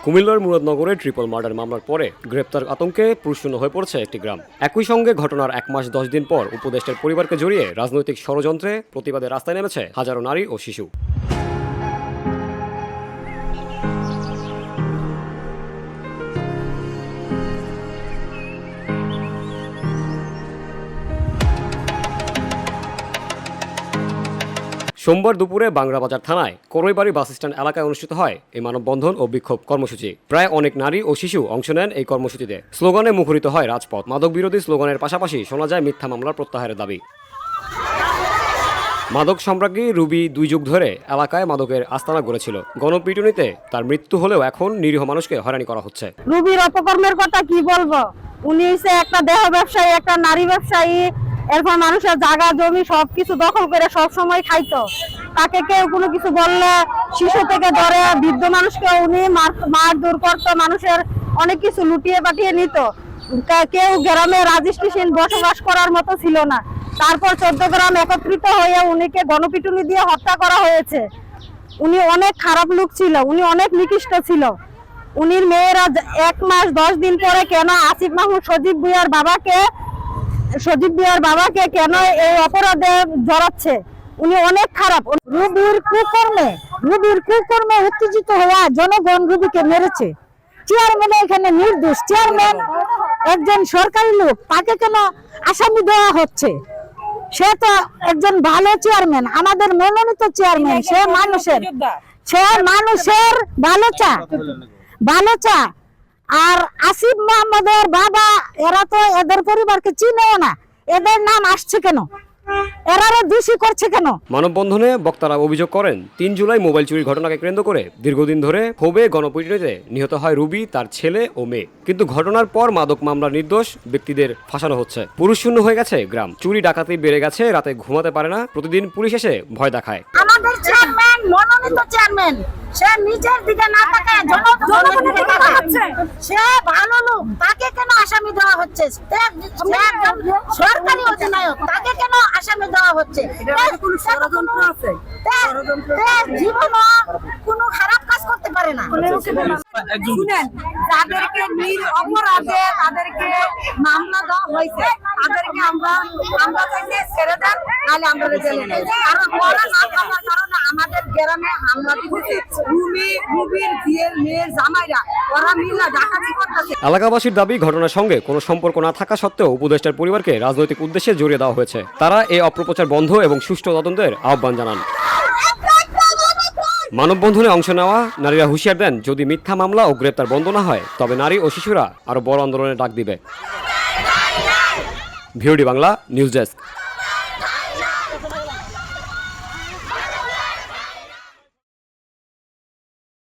কুমিল্লার মুরাদনগরে triple murder মামলার পরে গ্রেপ্তার আতঙ্কে প্রশূন্য হয়ে পড়ছে একটি গ্রাম। একই সঙ্গে ঘটনার 1 মাস 10 দিন পর উপদেষ্টার পরিবারকে জড়িয়ে রাজনৈতিক ষড়যন্ত্রে প্রতিবাদে রাস্তায় নেমেছে হাজারো নারী ও শিশু। সোমবার দুপুরে বাংলাবাজার থানায় করইবাড়ি বাসস্ট্যান্ড এলাকায় অনুষ্ঠিত হয় এই মানববন্ধন ও বিক্ষোভ কর্মসূচি। প্রায় অনেক নারী ও শিশু অংশ নেন এই কর্মসূচিতে। স্লোগানে মুখরিত হয় রাজপথ। মাদক বিরোধী স্লোগানের পাশাপাশি শোনা যায় মিথ্যা মামলার প্রত্যাহারের দাবি। মাদক সম্রাজ্ঞী রুবি 2 যুগ ধরে এলাকায় মাদকের আস্তানা গড়েছিল। গণপিটুনিতে তার মৃত্যু হলেও এখন নিরীহ মানুষকে হয়রানি করা হচ্ছে। রুবির অপকর্মের কথা কি বলবো, উনি হচ্ছে একটা দেহ ব্যবসায়ী, একটা নারী ব্যবসায়ী। এরপর মানুষের জায়গা জমি সবকিছু দখল করে সব সময় খাইতো। তাকে কেউ কোনো কিছু বললে শিশু থেকে ধরে বৃদ্ধ মানুষকে উনি মারধর করতো, মানুষের অনেক কিছু লুটিয়ে পাঠিয়ে নিত। কেউ গ্রামে রাজিস্ট্রেশন বসবাস করার মতো ছিল না। তারপর 14 গ্রাম একত্রিত হয়ে উনিকে গণপিটুনি দিয়ে হত্যা করা হয়েছে। উনি অনেক খারাপ লোক ছিল, উনি অনেক নিকৃষ্ট ছিল। উনির মেয়েরা 1 মাস 10 দিন পরে কেন আসিফ মাহমুদ সজীব ভুঁইয়ার বাবাকে কেন এই অপরাধে জড়াচ্ছে? উনি অনেক খারাপ। রুবির কুকর্মে উত্তেজিত হওয়া জনগণ রুবিকে মেরেছে। চেয়ারম্যান এখানে নির্দোষ। চেয়ারম্যান একজন সরকারি লোক, তাকে কেন আসামি দেওয়া হচ্ছে? সে তো একজন ভালো চেয়ারম্যান, আমাদের মনোনীত চেয়ারম্যান। সে মানুষের ভালো চা। আর আসিফ মোহাম্মদের বাবা, এরা তো এদের পরিবারকে চিনেও না, এদের নাম আসছে কেন? এরারে দোষী করছে কেন? মানববন্ধনে বক্তারা অভিযোগ করেন 3 জুলাই মোবাইল চুরির ঘটনাকে কেন্দ্র করে দীর্ঘদিন ধরে ক্ষোভে গণপিটুনিতে নিহত হয় রুবি, তার ছেলে ও মেয়ে। কিন্তু ঘটনার পর মাদক মামলার নির্দোষ ব্যক্তিদের ফাঁসানো হচ্ছে। পুরুষ শূন্য হয়ে গেছে গ্রাম। চুরি ডাকাতি বেড়ে গেছে, রাতে ঘুমাতে পারে না, প্রতিদিন পুলিশ এসে ভয় দেখায়। আমাদের চেয়ারম্যান মনোনীত চেয়ারম্যান, সে নিজের দিকে না তাকায় জনগণের দিকে তাকাচ্ছে। সে ভালো লোক, তাকে কেন আসামি দেওয়া হচ্ছে? সে একজন সরকারি অধিনায়ক, তাকে কেন আসামি দেওয়া হচ্ছে? কোনো ষড়যন্ত্র আছে? জীবনও কোনো খারাপ কাজ করতে পারে না। শুনেন, যাদেরকে অপরাধে তাদেরকে মামলা দেওয়া হয়েছে, তাদেরকে আমরা চাইছি ছেড়ে দেন, নাহলে আমরা জেলে নেই। কারণ ওরা না থাকার কারণে আমাদের গ্রামে হামলা দিতেছে। রুবির বিয়ের মেয়ের জামাইরা ওরা মিলে ডাকাতি করতেছে। এলাকাবাসীর দাবি, ঘটনার সঙ্গে কোনো সম্পর্ক না থাকা সত্ত্বেও উপদেষ্টার পরিবারকে রাজনৈতিক উদ্দেশ্যে জড়িয়ে দেওয়া হয়েছে। তারা এই অপপ্রচার বন্ধ এবং সুষ্ঠু তদন্তের আহ্বান জানান। মানববন্ধনে অংশ নেওয়া নারীরা হুঁশিয়ার দেন, যদি মিথ্যা মামলা ও গ্রেপ্তার বন্ধ না হয় তবে নারী ও শিশুরা আরো বড় আন্দোলনের ডাক দিবে। VOD Bangla news desk.